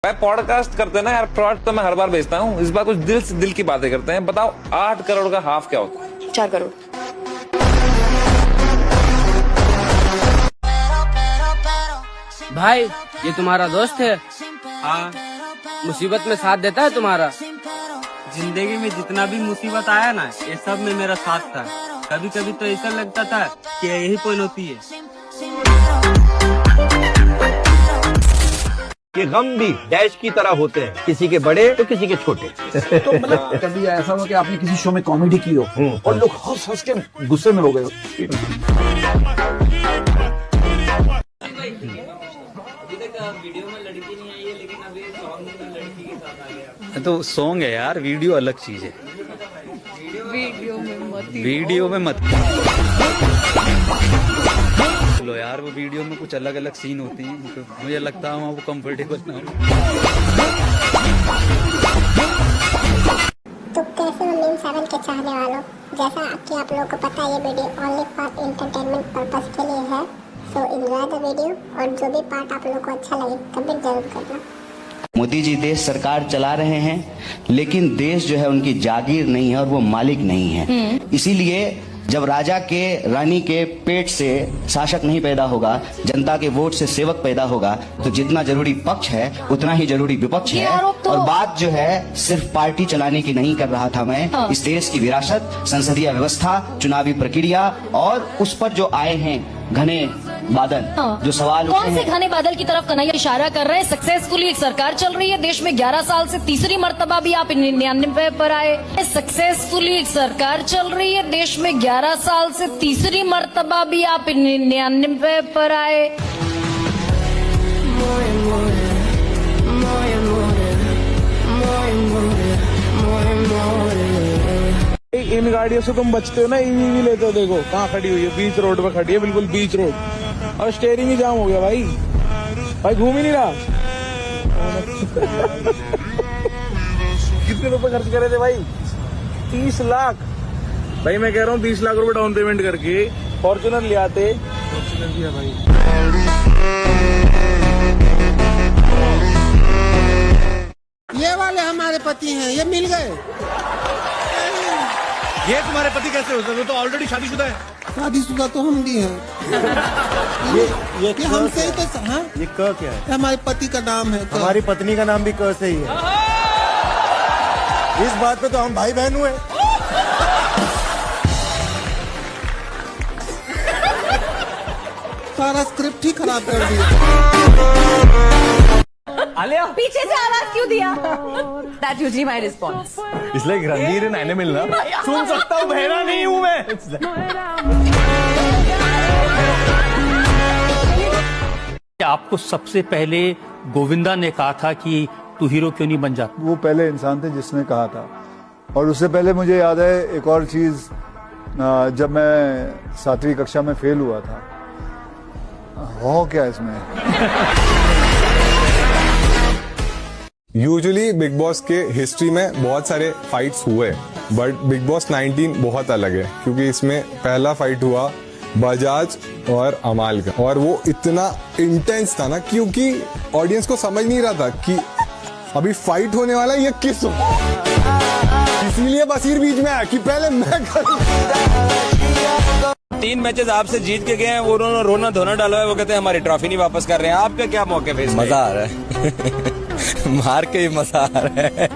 भाई पॉडकास्ट करते हैं ना यार, प्रोडक्ट तो मैं हर बार बेचता हूँ, इस बार कुछ दिल से दिल की बातें करते हैं। बताओ 8 करोड़ का हाफ क्या होता है? 4 करोड़। भाई ये तुम्हारा दोस्त है? हाँ, मुसीबत में साथ देता है तुम्हारा? जिंदगी में जितना भी मुसीबत आया ना, ये सब में मेरा साथ था। कभी कभी तो ऐसा लगता था कि यही पनौती है। ये गम भी डैश की तरह होते हैं, किसी के बड़े तो किसी के छोटे। तो मतलब कभी ऐसा हुआ कि आपने किसी शो में कॉमेडी की हो और लोग हंस हंस के गुस्से में हो गए हो? तो सॉन्ग है यार, वीडियो अलग चीज है। वीडियो में मत लो यार, वो वीडियो में कुछ अलग अलग सीन होते हैं, तो मुझे लगता है वो कंफर्टेबल ना हो। तो कैसे हो मीम 7 के चाहने वालों, जैसा कि आप लोगों को पता है ये video only for entertainment purpose के लिए है। सो एंजॉय द वीडियो, और जो भी पार्ट आप लोगों को अच्छा लगे कमेंट जरूर करना। मोदी जी देश सरकार चला रहे हैं, लेकिन देश जो है उनकी जागीर नहीं है और वो मालिक नहीं है। इसीलिए जब राजा के रानी के पेट से शासक नहीं पैदा होगा, जनता के वोट से सेवक पैदा होगा, तो जितना जरूरी पक्ष है उतना ही जरूरी विपक्ष है। और बात जो है सिर्फ पार्टी चलाने की नहीं कर रहा था मैं, इस देश की विरासत, संसदीय व्यवस्था, चुनावी प्रक्रिया और उस पर जो आए हैं घने बादल, जो सवाल कौन से घने बादल की तरफ कन्हैया इशारा कर रहे हैं? सक्सेसफुली एक सरकार चल रही है देश में, 11 साल से तीसरी मर्तबा भी आप 99 पर आए। सक्सेसफुली एक सरकार चल रही है देश में, 11 साल से तीसरी मर्तबा भी आप 99 पर आए। इन गाड़ियों से तुम बचते हो ना, ईवी लेते हो। देखो कहाँ खड़ी हुई है, बीच रोड पे खड़ी है, बिल्कुल बीच रोड, और स्टेयरिंग ही जाम हो गया भाई। भाई घूम ही नहीं रहा। कितने रुपए खर्च करे थे भाई? 30 लाख। भाई मैं कह रहा हूँ 20 लाख रुपए डाउन पेमेंट करके फॉर्च्यूनर ले आते। फॉर्च्यूनर दिया भाई। ये वाले हमारे पति हैं, ये मिल गए। ये तुम्हारे पति कैसे हो सकते? तो ऑलरेडी शादीशुदा है। शादीशुदा तो हम भी हैं। ये हमसे ही तो। हाँ, ये क क्या है? हमारे पति का नाम है। हमारी पत्नी का नाम भी क से ही है। इस बात पे तो हम भाई बहन हुए। सारा स्क्रिप्ट ही खराब कर दिया। आलिया पीछे से आवाज क्यों दिया? That's usually my response. इसलिए रणवीर एंड एनिमल ना सुन सकता हूँ, बहरा नहीं हूँ मैं। आपको सबसे पहले गोविंदा ने कहा था कि तू हीरो क्यों नहीं बन जाता? वो पहले इंसान थे जिसने कहा था। और उससे पहले मुझे याद है एक और चीज, जब मैं 7वीं कक्षा में फेल हुआ था। हो क्या इसमें? यूजुअली बिग बॉस के हिस्ट्री में बहुत सारे फाइट्स हुए, बट बिग बॉस 19 बहुत अलग है, क्योंकि इसमें पहला फाइट हुआ बजाज और अमाल का, और वो इतना इंटेंस था ना, क्योंकि ऑडियंस को समझ नहीं रहा था कि अभी फाइट होने वाला है ये किस हो। इसीलिए बसीर बीच में आया कि पहले मैं करूं। 3 मैचेस आपसे जीत के गए हैं, वो रोना धोना डाला है, वो कहते हैं हमारी ट्रॉफी नहीं वापस कर रहे हैं। आपका क्या मौके पे? मजा आ रहा है। मार के ही मजा आ रहा है।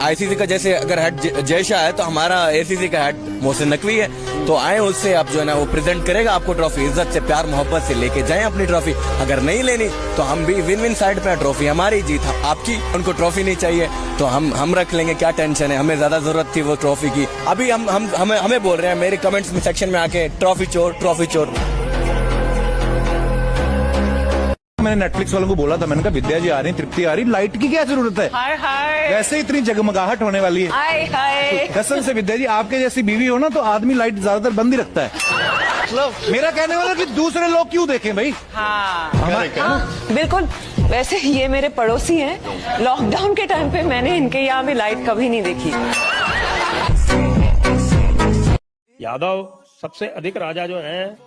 आईसीसी का जैसे अगर हेड जयशाह है, तो हमारा एसीसी का हेड मोहसिन नकवी है, तो आए उससे आप जो है ना वो प्रेजेंट करेगा आपको ट्रॉफी। इज्जत से, प्यार मोहब्बत से लेके जाएं अपनी ट्रॉफी। अगर नहीं लेनी तो हम भी विन विन साइड पे, ट्रॉफी हमारी, जीत आपकी। उनको ट्रॉफी नहीं चाहिए तो हम रख लेंगे, क्या टेंशन है? हमें ज्यादा जरूरत थी वो ट्रॉफी की। अभी हमें बोल रहे हैं मेरे कमेंट्स में सेक्शन में आके ट्रॉफी चोर, ट्रॉफी चोर। मैंने नेटफ्लिक्स वालों को बोला था, मैंने कहा विद्या जी आ रही, तृप्ति आ रही, लाइट की क्या जरूरत है? हाय हाय, वैसे इतनी जगमगाहट होने वाली है। हाय हाय। कसम से विद्या जी, आपके जैसी बीवी हो ना तो आदमी लाइट ज्यादातर बंद ही रखता है। मेरा कहने वाला कि दूसरे लोग क्यों देखें भाई? हाँ बिल्कुल। वैसे ये मेरे पड़ोसी हैं, लॉकडाउन के टाइम पे मैंने इनके यहाँ भी लाइट कभी नहीं देखी। यादव सबसे अधिक राजा जो है,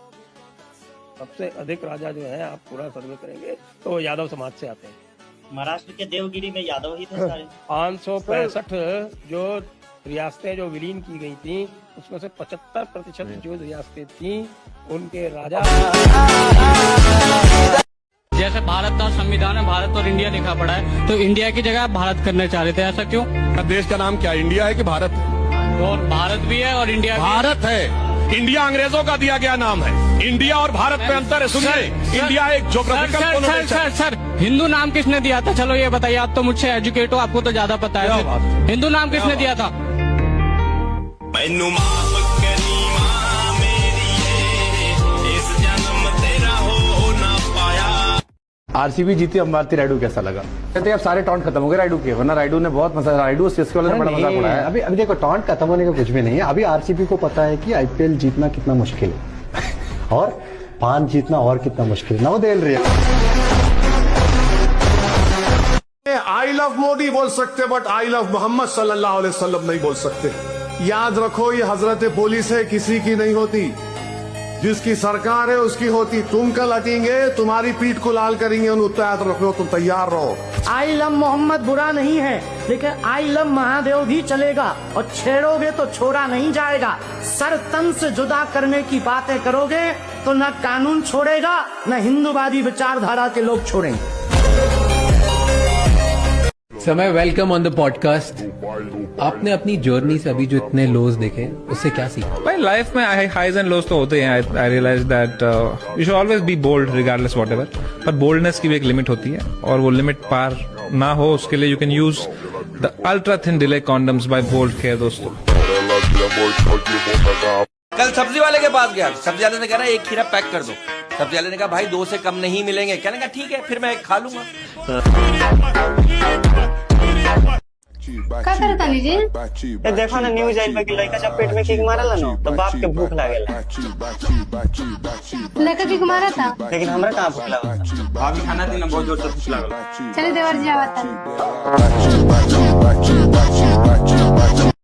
सबसे अधिक राजा जो है, आप पूरा सर्वे करेंगे तो यादव समाज से आते हैं। महाराष्ट्र के देवगिरी में यादव ही थे सारे। 565 जो रियासतें जो विलीन की गई थी उसमें से 75% जो रियासतें थी उनके राजा। जैसे भारत का संविधान है, भारत और इंडिया लिखा पड़ा है, तो इंडिया की जगह भारत करना चाह रहे थे, ऐसा क्यों? देश का नाम क्या, इंडिया है कि भारत? और भारत भी है और इंडिया भी भारत है। इंडिया अंग्रेजों का दिया गया नाम है। इंडिया और भारत में अंतर है, सुनिए। इंडिया एक ज्योग्राफिकल सर हिंदू नाम किसने दिया था? चलो ये बताइए, आप तो मुझसे एजुकेट हो, आपको तो ज्यादा पता है। हिंदू नाम किसने दिया था? आरसीबी जीती, अंबाती रायडू कैसा लगा? कहते अब सारे टॉन्ट खत्म हो गए रायडू के, वरना रायडू ने बहुत मजा, रायडू सीएसके वाले ने बड़ा मजाक उड़ाया। अभी देखो, टॉन्ट खत्म होने का कुछ भी नहीं है। अभी आरसीबी को पता है कि आईपीएल जीतना कितना मुश्किल है और 5 जीतना और कितना मुश्किल है। नाउ देल रियल। आई लव मोदी बोल सकते बट आई लव मोहम्मद सल्लल्लाहु अलैहि वसल्लम नहीं बोल सकते। याद रखो, ये हजरत पुलिस है, किसी की नहीं होती। जिसकी सरकार है उसकी होती। तुम कल हटेंगे, तुम्हारी पीठ को लाल करेंगे, उनको याद रखो, तुम तैयार रहो। आई लव मोहम्मद बुरा नहीं है, लेकिन आई लव महादेव भी चलेगा और छेड़ोगे तो छोड़ा नहीं जाएगा। सर तन से जुदा करने की बातें करोगे तो न कानून छोड़ेगा न हिंदूवादी विचारधारा के लोग छोड़ेंगे। समय वेलकम ऑन द पॉडकास्ट। आपने अपनी जर्नी से अभी जो इतने लोज देखे उससे क्या सीखा? भाई लाइफ में हाइज एंड लोज तो होते हैं। I realize that you should always be bold regardless whatever, पर बोल्डनेस की भी एक लिमिट होती है और वो लिमिट पार ना हो उसके लिए you can use the ultra thin delay condoms by Bold Care. दोस्तों, कल सब्जी वाले के पास गया, सब्जी वाले ने कहा 1 खीरा पैक कर दो। सब्जी वाले ने कहा भाई 2 से कम नहीं मिलेंगे। कहने का ठीक है, फिर मैं 1 खा लूंगा। का करता लीजिए? ये देखो ना, न्यूज आई कि लड़का जब पेट में किक मारला ना तो बाप के भूख लागेला। लड़का किक मारा था, लेकिन हमरा कहां भूख लागल? भाभी खाना देना बहुत जोर से भूख लागल। चले देवर जी आवता।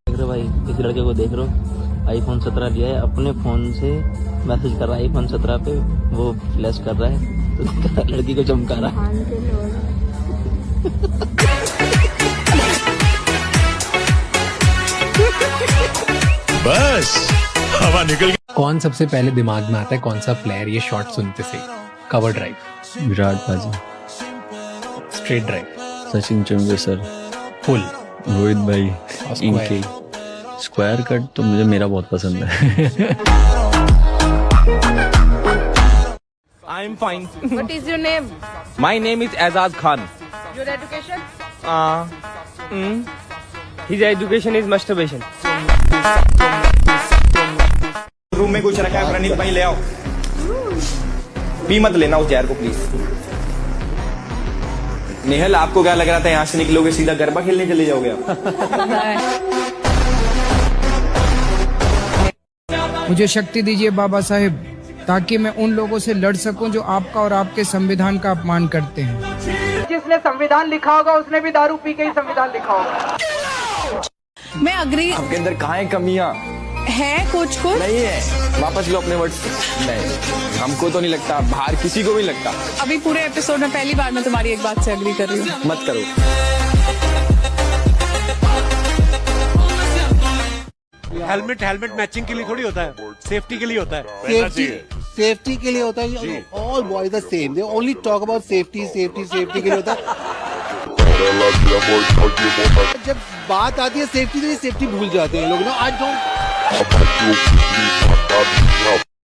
देख रहे भाई, किसी लड़के को देख रहे हो, आईफोन 17 लिया है, अपने फोन से मैसेज कर रहा है आईफोन 17 पे, वो फ्लैश कर रहा है तो लड़की को चमका रहा है। बस हवा निकल गई। कौन सबसे पहले दिमाग में आता है, कौन सा प्लेयर ये शॉट सुनते से? Cover drive Virat Kohli, straight drive Sachin Tendulkar, full Rohit भाई, इनके स्क्वायर कट तो मुझे मेरा बहुत पसंद है। I am fine. What is your name? My name is Azaz Khan. Your education? His education is masturbation. Room में कुछ रखा है, प्रणीत भाई ले आओ। पी मत लेना उस जहर को प्लीज। नेहल, आपको क्या लग रहा था यहाँ से निकलोगे सीधा गरबा खेलने चले जाओगे आप? मुझे शक्ति दीजिए बाबा साहेब, ताकि मैं उन लोगों से लड़ सकूं जो आपका और आपके संविधान का अपमान करते हैं। जिसने संविधान लिखा होगा उसने भी दारू पी के ही संविधान लिखा होगा। मैं अग्री। आपके अंदर कहाँ है कमियां? है कुछ नहीं है, वापस लो अपने वर्ड्स। नहीं, हमको तो नहीं लगता, बाहर किसी को भी लगता। अभी पूरे एपिसोड में पहली बार मैं तुम्हारी एक बात से अग्री कर रही हूँ। मत करो। हेलमेट मैचिंग के लिए थोड़ी होता है, सेफ्टी के लिए होता है। सेफ्टी के लिए होता है। All boys are same, they only talk about safety के लिए होता है। जब बात आती है सेफ्टी तो ये सेफ्टी भूल जाते हैं लोग ना। आज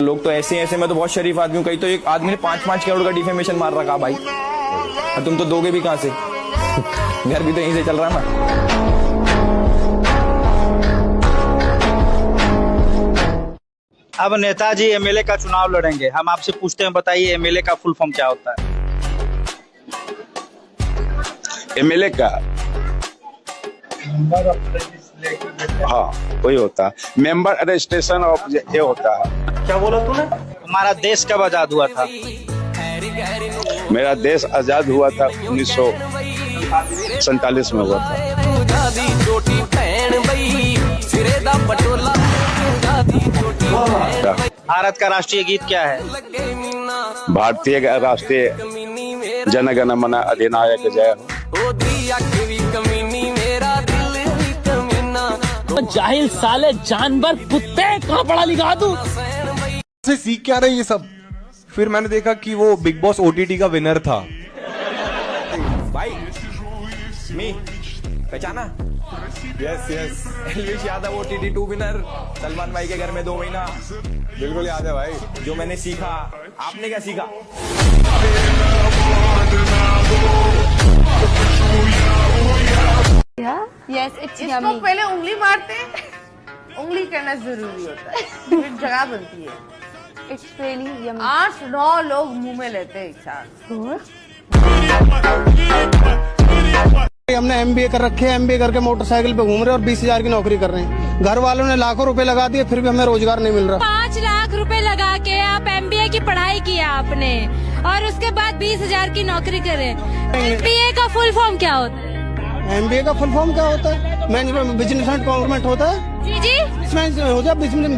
लोग तो ऐसे मैं तो बहुत शरीफ आदमी हूँ। कहीं तो एक आदमी ने 5-5 करोड़ का डिफेमेशन मार रखा भाई, और तुम तो दोगे भी कहाँ से? घर भी तो यहीं से चल रहा ना। अब नेताजी एमएलए का चुनाव लड़ेंगे, हम आपसे पूछते हैं, बताइए एमएलए का फुल फॉर्म क्या होता है? एमएलए का हाँ वही होता है, मेंबर रजिस्ट्रेशन ऑफ ये होता है। क्या बोला तूने? हमारा देश कब आजाद हुआ था? मेरा देश आजाद हुआ था 1947 में हुआ था। भारत का राष्ट्रीय गीत क्या है? भारतीय राष्ट्रीय जनगण मन अधिनायक जय हो। जाहिल साले जानवर कुत्ते कहाँ पढ़ा लिखा तू से सीख क्या रहे ये सब। फिर मैंने देखा कि वो बिग बॉस OTT का विनर था। भाई मी पहचाना? Yes yes, Elvish Yadav OTT 2 winner, Salman भाई के घर में 2 महीना। बिल्कुल याद है भाई। जो मैंने सीखा, आपने क्या सीखा? यस इट्स इसको पहले उंगली मारते हैं, उंगली करना जरूरी होता है, फिर जगह बनती है। It's really yummy. 8-9 लोग मुंह में लेते हैं एक साथ। हमने MBA कर रखे हैं, MBA करके मोटरसाइकिल पे घूम रहे और 20,000 की नौकरी कर रहे हैं। घर वालों ने लाखों रुपए लगा दिए, फिर भी हमें रोजगार नहीं मिल रहा। 5 लाख रुपए लगा के आप MBA की पढ़ाई किया आपने और उसके बाद 20,000 की नौकरी करे। MBA का फुल फॉर्म क्या होता है? MBA का फुल फॉर्म क्या होता है? मैनेजमेंट बिजनेस एंड गवर्नमेंट होता है। जी जी,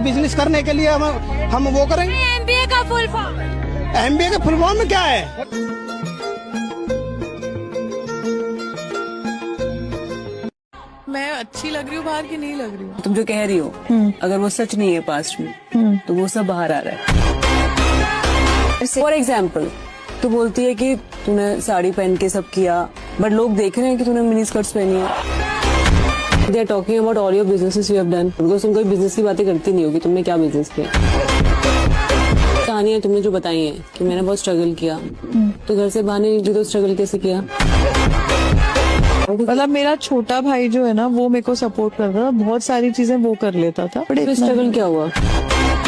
बिजनेस करने के लिए हम वो करेंगे। MBA का फुल फॉर्म, MBA का फुल फॉर्म में क्या है? मैं अच्छी लग रही हूँ बाहर की नहीं लग रही हूँ? तुम जो कह रही हो, अगर वो सच नहीं है पास्ट में, तो वो सब बाहर आ रहा है। फॉर एग्जाम्पल, तू बोलती है कि तूने साड़ी पहन के सब किया, बट लोग देख रहे हैं कि तूने मिनी स्कर्ट्स पहनी है। They are talking about all your businesses you have done. Because तुम कोई बिजनेस की बातें करती नहीं होगी, तुमने क्या बिजनेस किया। कहानियां तुमने जो बताई हैं कि मैंने बहुत स्ट्रगल किया, तो घर से बाहर नहीं निकली तो स्ट्रगल कैसे किया? मतलब मेरा छोटा भाई जो है ना, वो मेरे को सपोर्ट करता था, बहुत सारी चीजें वो कर लेता था। फिर स्ट्रगल क्या हुआ?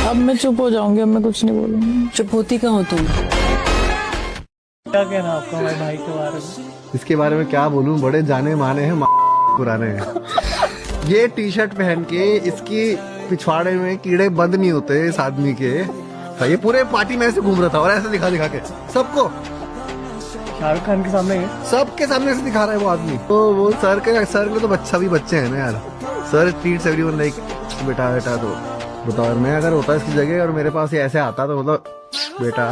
अब मैं चुप हो जाऊंगी, अब मैं कुछ नहीं बोलूंगी। चुप होती कहाँ हो तुम? क्या कहना आपका हमारे भाई के बारे में? इसके बारे में क्या बोलूं, बड़े जाने माने हैं, पुराने हैं। ये टी-शर्ट पहन के इसकी पिछवाड़े में कीड़े बंद नहीं होते इस आदमी के। ये पूरे पार्टी में ऐसे घूम रहा था और ऐसे दिखा के सबको, शाहरुख खान के सामने, सबके सामने से दिखा रहा है वो आदमी। तो वो सर के तो बच्चे हैं ना यार। सर ट्रीट्स एवरीवन लाइक बेटा बेटा। तो बताओ, मैं अगर होता इसकी जगह और मेरे पास ये ऐसे आता तो मतलब बेटा।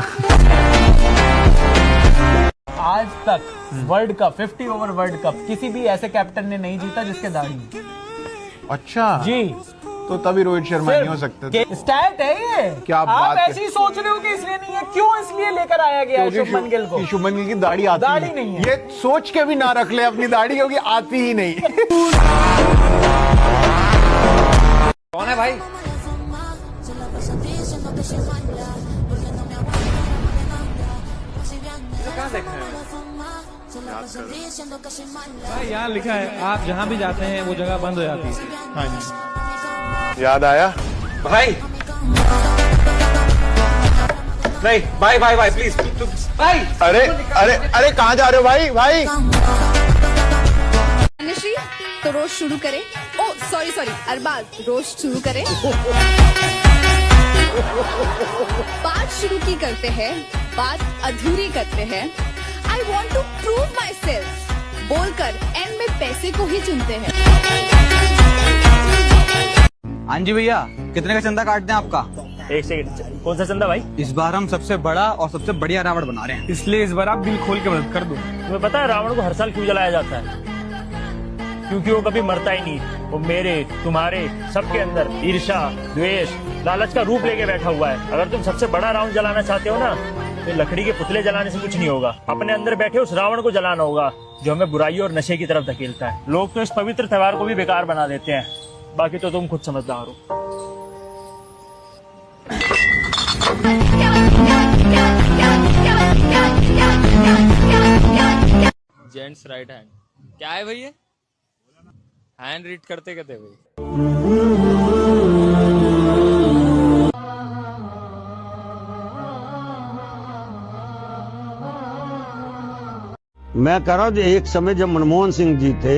आज तक world cup 50 over world cup किसी भी ऐसे कैप्टन ने नहीं जीता जिसके दाढ़ी। अच्छा जी, तो तभी रोहित शर्मा नहीं हो सकते। स्टैट है ये। क्या बात आप ऐसे ही सोच रहे हो कि इसलिए नहीं है? क्यों इसलिए लेकर आया गया शुभमन गिल को? शुभमन गिल की दाढ़ी दाढ़ी नहीं है। ये सोच के भी ना रख ले अपनी दाढ़ी, क्योंकि आती ही नहीं। कौन है भाई? कहाँ देख रहे हैं? भाई यहाँ लिखा है, आप जहाँ भी जाते हैं वो जगह बंद हो जाती है। हाँ जी, याद आया भाई? नहीं भाई भाई भाई प्लीज भाई। अरे अरे अरे कहाँ जा रहे हो भाई? भाई अनुश्री, तो रोज शुरू करें। ओ सॉरी अरबाज, रोज शुरू करें। बात शुरू की करते हैं, बात अधूरी करते हैं। I want to prove myself बोलकर एंड में पैसे को ही चुनते हैं। हाँ जी भैया, कितने का चंदा काट दें आपका? 1 सेकंड, कौन सा चंदा भाई? इस बार हम सबसे बड़ा और सबसे बढ़िया रावण बना रहे हैं, इसलिए इस बार आप दिल खोल के मदद कर दो। तुम्हें पता है रावण को हर साल क्यों जलाया जाता है? क्योंकि वो कभी मरता ही नहीं। वो मेरे, तुम्हारे, सबके अंदर ईर्ष्या, द्वेष, लालच का रूप लेके बैठा हुआ है। अगर तुम सबसे बड़ा रावण जलाना चाहते हो ना, तो लकड़ी के पुतले जलाने से कुछ नहीं होगा। अपने अंदर बैठे उस रावण को जलाना होगा जो हमें बुराई और नशे की तरफ धकेलता है। लोग तो इस पवित्र त्योहार को भी बेकार बना देते हैं, बाकी तो तुम खुद समझदार हो। जेंट्स राइट हैंड क्या है भैया? हैंड रीड करते कहते भाई। मैं कह रहा हूँ एक समय जब मनमोहन सिंह जी थे,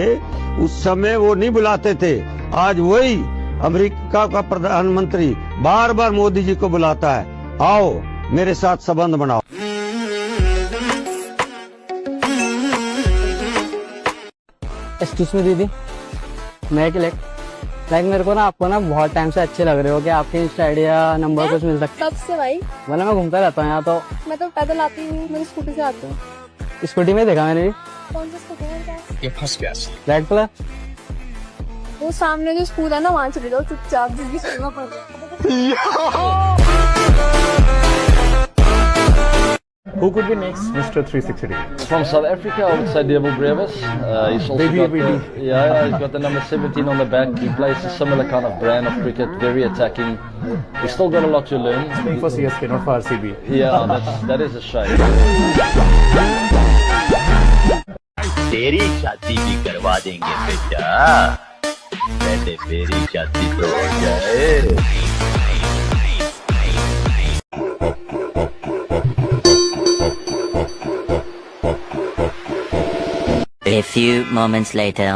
उस समय वो नहीं बुलाते थे। आज वही अमेरिका का प्रधानमंत्री बार बार मोदी जी को बुलाता है, आओ मेरे साथ संबंध बनाओ। एक्सक्यूज मी दीदी, मैं लाइक मेरे को ना, आपको ना बहुत टाइम से अच्छे लग रहे हो कि आपके इंस्टा आईडी या नंबर कुछ मिल सकता है? कब से भाई? मतलब मैं घूमता रहता हूँ यहाँ। तो मैं तो पैदल आती हूँ, मेरी स्कूटी से आती हूँ। स्कूटी में देखा मैंने। कौन सा स्कूटी है? ये फर्स्ट क्लास रेड कलर। वो सामने जो स्कूल है ना वहाँ चले जाओ चुपचाप, जिसकी सुनना पड़ रहा है। Who could be next Mr. 360 degree? From South Africa, I would say Diego Brevis. He's also Baby got ABD. he's got the number 17 on the back. He plays a similar kind of brand of cricket, very attacking. He's still got a lot to learn. He's playing for CSK, not for RCB. Yeah, that is a shame. तेरी शादी भी करवा देंगे बेटा, पहले मेरी शादी तो हो जाए। A few moments later.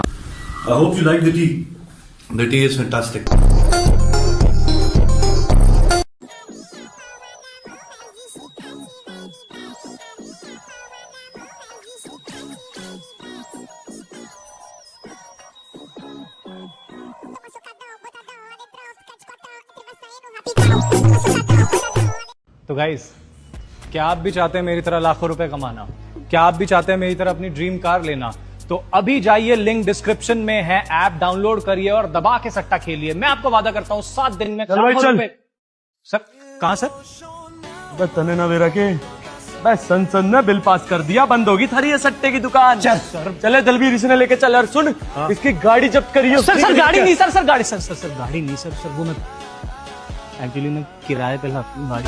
I hope you like the tea. The tea is fantastic. तो गाइस, क्या आप भी चाहते हैं मेरी तरह लाखों रुपए कमाना? क्या आप भी चाहते हैं मेरी तरह अपनी ड्रीम कार लेना? तो अभी जाइए, लिंक डिस्क्रिप्शन में है, ऐप डाउनलोड करिए और दबा के सट्टा खेलिए। मैं आपको वादा करता हूं 7 दिन में लाखों रुपए। सर कहां सर? तने ना दे रखे, बस संसद ने बिल पास कर दिया, बंद होगी थारी ये सट्टे की दुकान। चल सर, चले दलबीर इसे लेके चल। और सुन, इसकी गाड़ी जब्त करियो। सर गाड़ी नहीं सर, गाड़ी सर गाड़ी नहीं सर, वो मैं एक्चुअली मैं किराए पे लाता हूं गाड़ी।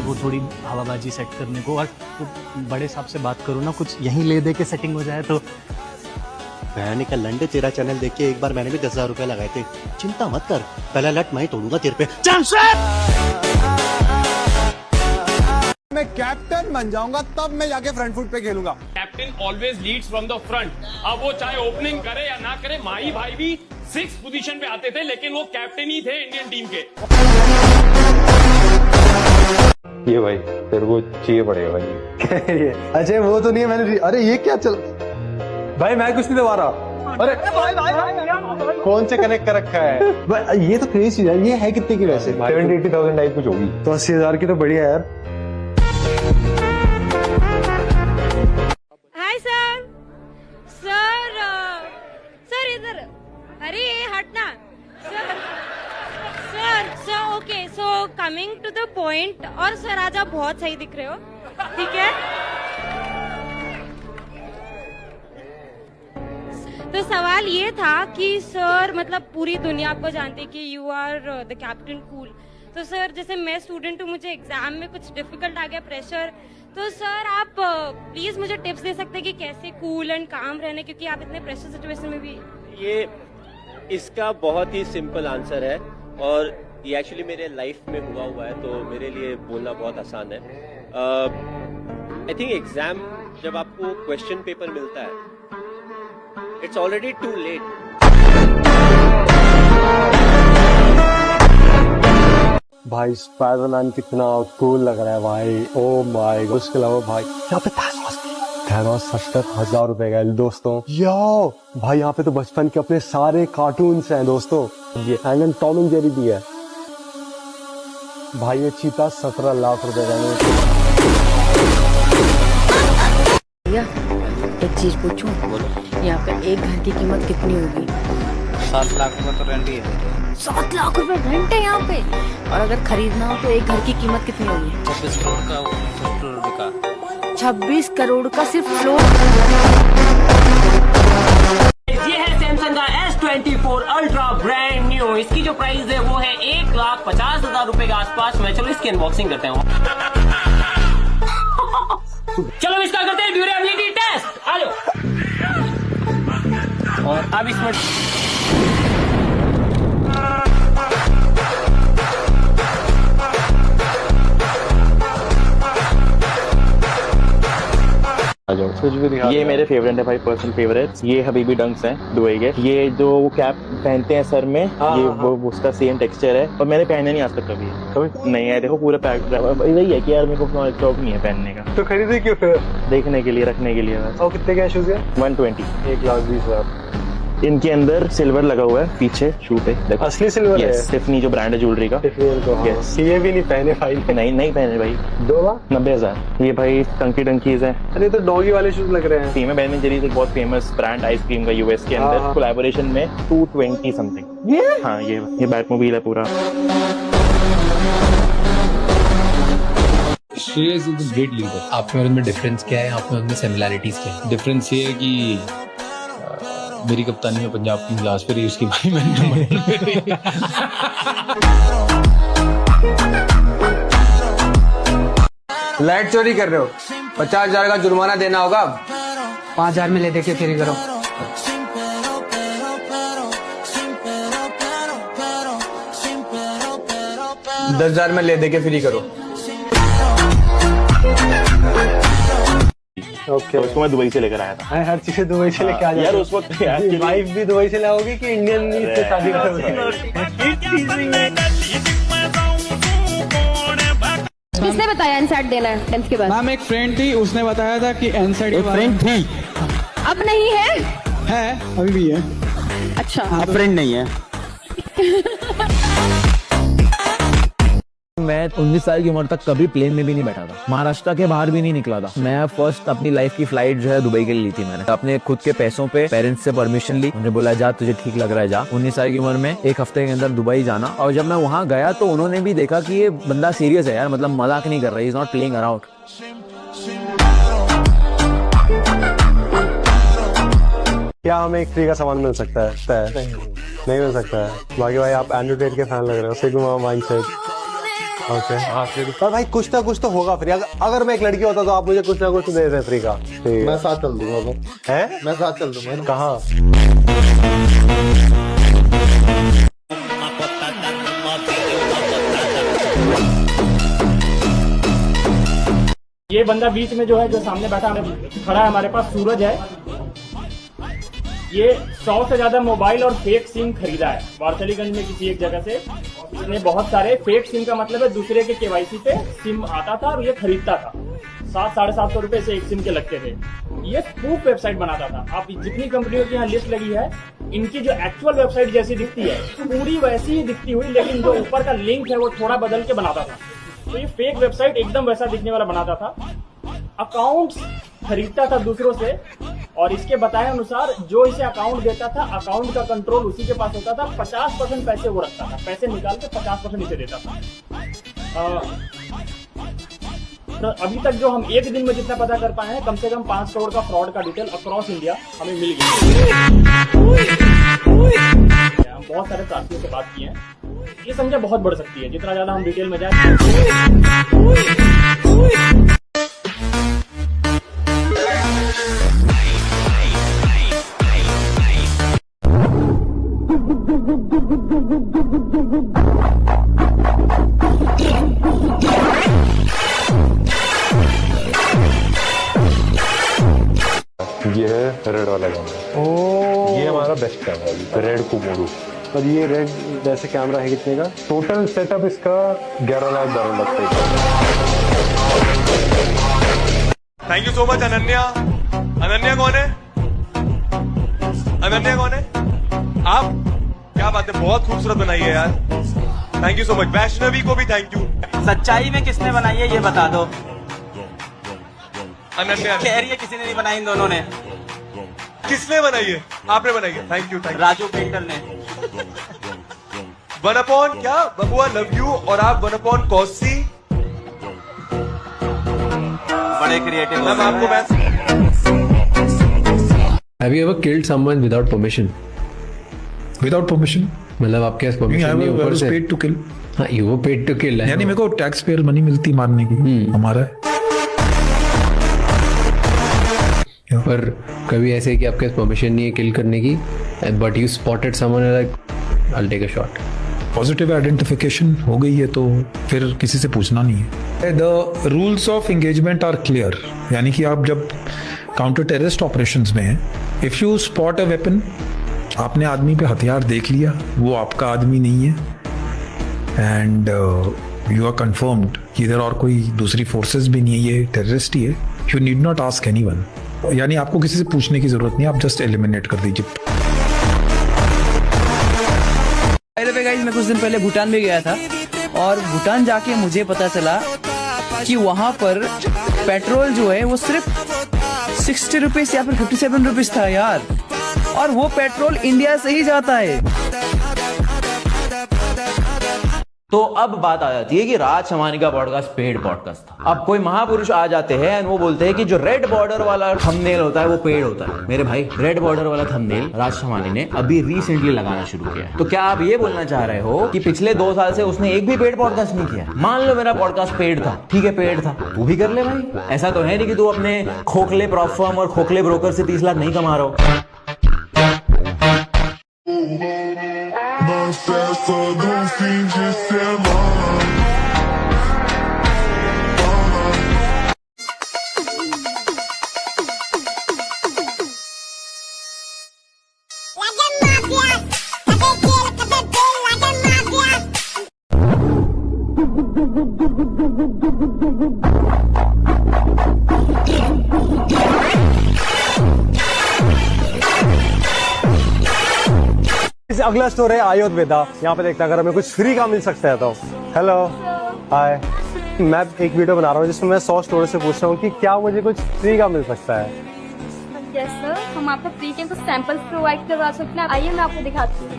वो थोड़ी हवाबाजी सेट करने को, और तो बड़े साहब से बात करो ना, कुछ यहीं ले दे के सेटिंग हो जाए तो। भयानी का लंडे तेरा चैनल देख के एक बार मैंने भी 10,000 रुपए लगाए थे। चिंता मत कर, पहला लट मैं तोड़ूंगा तेरे पे। मैं कैप्टन बन जाऊंगा तब मैं जाके फ्रंट फुट पे खेलूंगा। Captain always leads from the front. अब वो चाहे ओपनिंग करे या ना करे, माही भाई भी 6th पोजीशन पे आते थे, लेकिन वो कैप्टन ही थे इंडियन टीम के। ये भाई तेरे को चाहिए पड़ेगा भाई। अच्छा वो तो नहीं है, मैंने अरे ये क्या चल भाई, मैं कुछ नहीं दबा रहा। अरे कौन से कनेक्ट कर रखा है? ये तो क्रेज चीज है। ये है कितने की वैसे? 70-80,000 टाइप कुछ होगी। तो 80,000 की तो बढ़िया यार। हाय सर, सर इधर, अरे हटना sir okay, so coming to the point. और सर आज आप बहुत सही दिख रहे हो, ठीक है? तो सवाल ये था कि सर मतलब पूरी दुनिया आपको जानती है कि you are the captain cool. तो सर जैसे मैं स्टूडेंट हूँ, मुझे एग्जाम में कुछ डिफिकल्ट आ गया, प्रेशर, तो सर आप प्लीज मुझे टिप्स दे सकते हैं कि कैसे कूल एंड काम रहना, क्योंकि आप इतने प्रेशर सिचुएशन में भी। ये इसका बहुत ही सिंपल आंसर है, और ये एक्चुअली मेरे लाइफ में हुआ है, तो मेरे लिए बोलना बहुत आसान है। आई थिंक एग्जाम जब आपको क्वेश्चन पेपर मिलता है, इट्स ऑलरेडी टू लेट। भाई स्पाइडरमैन कितना कूल लग रहा है भाई। Oh my God. उसके अलावा भाई यहाँ पे थैनोस 70,000 रुपए का दोस्तों। यो भाई यहाँ पे तो बचपन के अपने सारे कार्टून्स हैं दोस्तों। ये एंड टॉम एंड जेरी भी है भाई। ये चीता 17 लाख रुपए का है। भैया एक चीज पूछूं? यहाँ पे एक घर की कीमत कितनी होगी? 7 लाख रुपए तो रेंट ही है। 7 लाख रुपए रेंट है यहाँ पे, और अगर खरीदना हो तो एक घर की कीमत कितनी होगी? 26 करोड़ का फ्लोर बिका। 26 करोड़ का सिर्फ फ्लोर। ये है सैमसंग का S24 अल्ट्रा ब्रांड न्यू। इसकी जो प्राइस है वो है 1,50,000 रुपए के आसपास में। चलो इसकी अनबॉक्सिंग करते हैं। चलो इसका करते हैं ड्यूरेबिलिटी टेस्ट। आ जाओ। और अब इसमें ये मेरे फेवरेट है भाई, पर्सनल फेवरेट। ये हबीबी डंक्स हैं दुबई के। ये जो वो कैप पहनते हैं सर में, ये वो उसका सेम टेक्सचर है, और मैंने पहने नहीं आज तक कभी नहीं है। देखो पूरा पैक वही है कि यार मेरे को शौक नहीं है पहनने का। तो खरीदे क्यों फिर? देखने के लिए, रखने के लिए बस। और कितने का शूज है? 120। 1,20,000। इनके अंदर सिल्वर लगा हुआ है पीछे शू पे, देखो असली सिल्वर है। टिफनी जो ब्रांड है ज्वेलरी का। Yes. ये भी नहीं पहने भाई। नहीं पहने भाई। 90,000। ये भाई टंकी टंकीज है। अरे तो डॉगी वाले शूज लग रहे हैं। फीमेल बेन जेरीज एक बहुत फेमस ब्रांड आइसक्रीम का यूएस के अंदर कोलैबोरेशन में 220 समथिंग। हाँ ये बैटमोबाइल है पूरा। Shreyas is a great leader. आप में उनमें डिफरेंस क्या है, आप में उनमें सिमिलैरिटीज क्या है? डिफरेंस ये है कि मेरी कप्तानी में पंजाब की गिलास पे रही, उसकी भाई मैंने लाइट चोरी कर रहे हो, 50,000 का जुर्माना देना होगा। 5,000 में ले दे के फ्री करो। दस 10,000 में ले दे के फ्री करो। ओके उसको मैं दुबई से लेकर आया था। हर चीज दुबई से लेके आ जाओ यार उस वक्त वाइफ भी दुबई से लाओगे कि इंडियन से शादी करोगे? किसने बताया एनसेट देना है 10th के बाद? मैम एक फ्रेंड थी, उसने बताया था कि एनसेट फ्रेंड थी, अब नहीं है? है अभी भी है। अच्छा अब फ्रेंड नहीं है। मैं 19 साल की उम्र तक कभी प्लेन में भी नहीं बैठा था, महाराष्ट्र के बाहर भी नहीं निकला था। मैं फर्स्ट अपनी लाइफ की फ्लाइट जो है दुबई के लिए ली थी। मैंने अपने खुद के पैसों पे पेरेंट्स से परमिशन ली, उन्होंने बोला जा तुझे ठीक लग रहा है जा। 19 साल की उम्र में एक हफ्ते के अंदर दुबई जाना। और जब मैं वहाँ गया तो उन्होंने भी देखा कि ये बंदा सीरियस है यार, मतलब मजाक नहीं कर रहा है, इज नॉट प्लेइंग अराउंड। क्या हमें एक फ्री का सामान मिल सकता है? नहीं मिल सकता है। बाकी भाई आप एंड्रॉइड टेट के फैन लग रहे हो, सिग्मा माइंडसेट। ओके पर भाई कुछ ना कुछ तो होगा फ्री। अगर मैं एक लड़की होता तो आप मुझे कुछ ना कुछ दे दें फ्री का। मैं साथ चल दूंगा। हैं? मैं साथ चल दूंगा। कहाँ? ये बंदा बीच में जो है, जो सामने बैठा खड़ा है हमारे पास, सूरज है। ये 100 से ज्यादा मोबाइल और फेक सिम खरीदा है वारसलीगंज में किसी एक जगह से। इसने बहुत सारे फेक सिम का मतलब है दूसरे के केवाईसी पे सिम आता था और ये खरीदता था। 700-750 रुपए से एक सिम के लगते थे। ये स्पूफ वेबसाइट बनाता था। आप जितनी कंपनियों की यहाँ लिस्ट लगी है, इनकी जो एक्चुअल वेबसाइट जैसी दिखती है पूरी वैसी ही दिखती हुई, लेकिन जो ऊपर का लिंक है वो थोड़ा बदल के बनाता था। तो ये फेक वेबसाइट एकदम वैसा दिखने वाला बनाता था। अकाउंट्स खरीदता था दूसरों से और इसके बताए अनुसार जो इसे अकाउंट देता था, अकाउंट का कंट्रोल उसी के पास होता था। 50% पैसे वो रखता था, पैसे निकाल के 50% इसे देता था। तो अभी तक जो हम एक दिन में जितना पता कर पाए हैं, कम से कम 5 करोड़ का फ्रॉड का डिटेल अक्रॉस इंडिया हमें मिल गया। हम बहुत सारे साथियों से बात की है, ये संख्या बहुत बढ़ सकती है जितना ज्यादा हम डिटेल में जाए। ये है रेड वाला कैमरा। ये हमारा बेस्ट कैमरा है, रेड कुमोरू। और ये रेड जैसे कैमरा है कितने का? टोटल सेटअप इसका 11,12 लाख का। Thank you so much Ananya. Ananya कौन है? अनन्या कौन है? आप? क्या बात है, बहुत खूबसूरत बनाई है यार। Thank you so much. Vaishnavi को भी थैंक यू। सच्चाई में किसने बनाई है ये बता दो। अनन्या कह रही है किसी ने नहीं बनाई, इन दोनों ने। किसने बनाई है? आपने बनाई है। थैंक यू राजू पेंटर ने। 1 क्या बबुआ लव यू और आप 1 कॉसी। बड़े क्रिएटिव। मैम आपको मैं Have you ever killed someone without permission? Without permission? मतलब आपके पास परमिशन नहीं, ऊपर से paid to kill. हाँ, you were paid to kill। यानी मेरे को टैक्स पेयर मनी मिलती मारने की, हमारा पर कभी ऐसे कि आपके पास परमिशन नहीं है किल करने की, but you spotted someone like I will take a shot. Positive identification हो गई है तो फिर किसी से पूछना नहीं है। The rules of engagement are clear, यानी कि आप जब काउंटर टेररिस्ट ऑपरेशंस में हैं, if you spot a weapon, आपने आदमी पे हथियार देख लिया, वो आपका आदमी नहीं है, एंड यू आर कंफर्म्ड कि इधर और कोई दूसरी फोर्सेस भी नहीं है, ये टेररिस्ट ही है, you need not ask anyone. यानी आपको किसी से पूछने की जरूरत नहीं, आप जस्ट एलिमिनेट कर दीजिए। गाइस मैं कुछ दिन पहले भूटान में गया था और भूटान जाके मुझे पता चला कि वहाँ पर पेट्रोल जो है वो सिर्फ 60 रुपीज या फिर 57 रुपीज था यार, और वो पेट्रोल इंडिया से ही जाता है। तो अब बात आ जाती है कि राज शमानी का पॉडकास्ट पेड पॉडकास्ट था। अब कोई महापुरुष आ जाते हैं और वो बोलते हैं कि जो रेड बॉर्डर वाला थंबनेल होता है वो पेड होता है। मेरे भाई, रेड बॉर्डर वाला थंबनेल राज शमानी ने अभी रिसेंटली लगाना शुरू किया है। तो क्या आप ये बोलना चाह रहे हो कि पिछले 2 साल से उसने एक भी पेड पॉडकास्ट नहीं किया? मान लो मेरा पॉडकास्ट पेड था, ठीक है पेड था, तू भी कर ले भाई। ऐसा तो है नहीं कि तू अपने खोखले प्रॉप फर्म और खोखले ब्रोकर से 30 लाख नहीं कमा रहा हो। अगला स्टोर है अयोध्या। यहाँ पे देखते हैं अगर हमें कुछ फ्री का मिल सकता है तो। हेलो, हाय। मैं एक वीडियो बना रहा हूँ जिसमें मैं 100 स्टोर से पूछ रहा हूँ कि क्या मुझे कुछ फ्री का मिल सकता है। यस सर, हम आपको फ्री के कुछ सैंपल्स प्रोवाइड करवा सकते हैं। आइए मैं आपको दिखाती हूँ।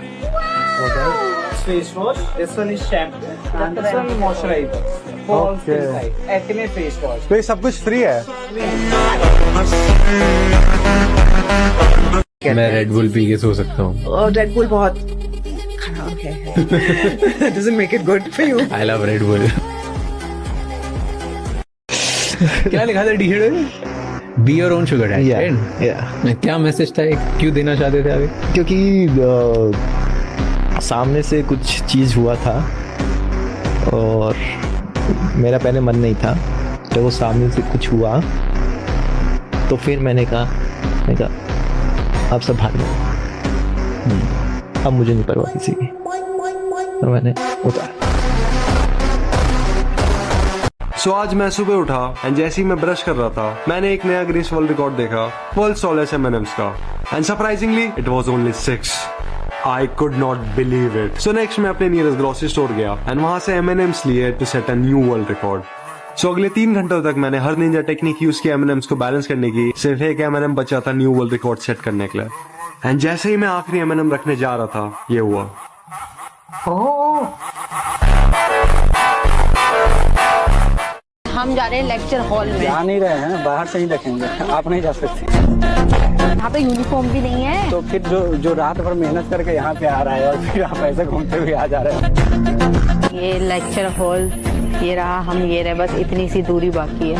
Face wash, this one is shampoo and this one moisturiser for skin type, acne face wash. तो ये सब कुछ फ्री है? मैं रेड बुल पी के सो सकता हूँ। और रेड बुल बहुत खराब है। Doesn't make it good for you. I love Red Bull. क्या लिखा था टी-शर्ट में? Be your own sugar daddy. क्या मैसेज था, क्यों देना चाहते थे अभी? क्योंकि सामने से कुछ चीज हुआ था और मेरा पहले मन नहीं था, तो वो सामने से कुछ हुआ तो फिर मैंने कहा आप सब भाग जाओ, अब मुझे नहीं परवाह किसी की, और मैंने उतारा। सो आज मैं सुबह उठा एंड जैसे ही मैं ब्रश कर रहा था मैंने एक नया गिनीज वर्ल्ड रिकॉर्ड देखा, वर्ल्ड टॉलेस्ट M&Ms का, and surprisingly it was only 6। I could not believe it. So next मैं अपने नियरेस्ट ग्रोसरी स्टोर गया एंड वहां से M&Ms लिए to set a new world record. So अगले 3 घंटों तक मैंने हर निंजा टेक्निक यूज की M&Ms को बैलेंस करने की। सिर्फ एक M&M बचा था न्यू वर्ल्ड रिकॉर्ड सेट करने के लिए, एंड जैसे ही मैं आखिरी M&M रखने जा रहा था ये हुआ। हम जा रहे हैं लेक्चर हॉल में। जा नहीं रहे हैं, बाहर से ही रखेंगे, आप नहीं जा सकते। यहाँ पे यूनिफॉर्म भी नहीं है। तो फिर जो रात भर मेहनत करके यहाँ पे आ रहा है और फिर आप ऐसे घूमते हुए आ जा रहे हैं। ये लेक्चर हॉल ये रहा, हम ये रहे, बस इतनी सी दूरी बाकी है।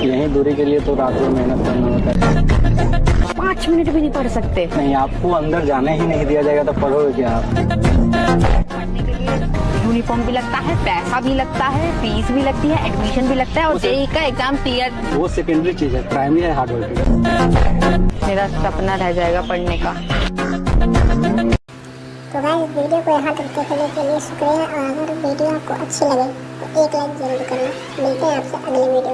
यही दूरी के लिए तो रात भर मेहनत करना होता है। 5 मिनट भी नहीं पढ़ सकते। नहीं, आपको अंदर जाने ही नहीं दिया जाएगा तो पढ़ोगे क्या आप? पढ़ने के लिए यूनिफॉर्म भी लगता है, पैसा भी लगता है, फीस भी लगती है, एडमिशन भी लगता है, और जेईई का एग्जाम क्लियर। वो सेकेंडरी चीज है, प्राइमरी है हार्डवर्क। मेरा सपना रह जाएगा पढ़ने का। तो गाइस वीडियो को यहाँ तक देखने के लिए शुक्रिया, और अगर वीडियो आपको अच्छी लगे तो एक लाइक जरूर करना। मिलते हैं आपसे अगले वीडियो।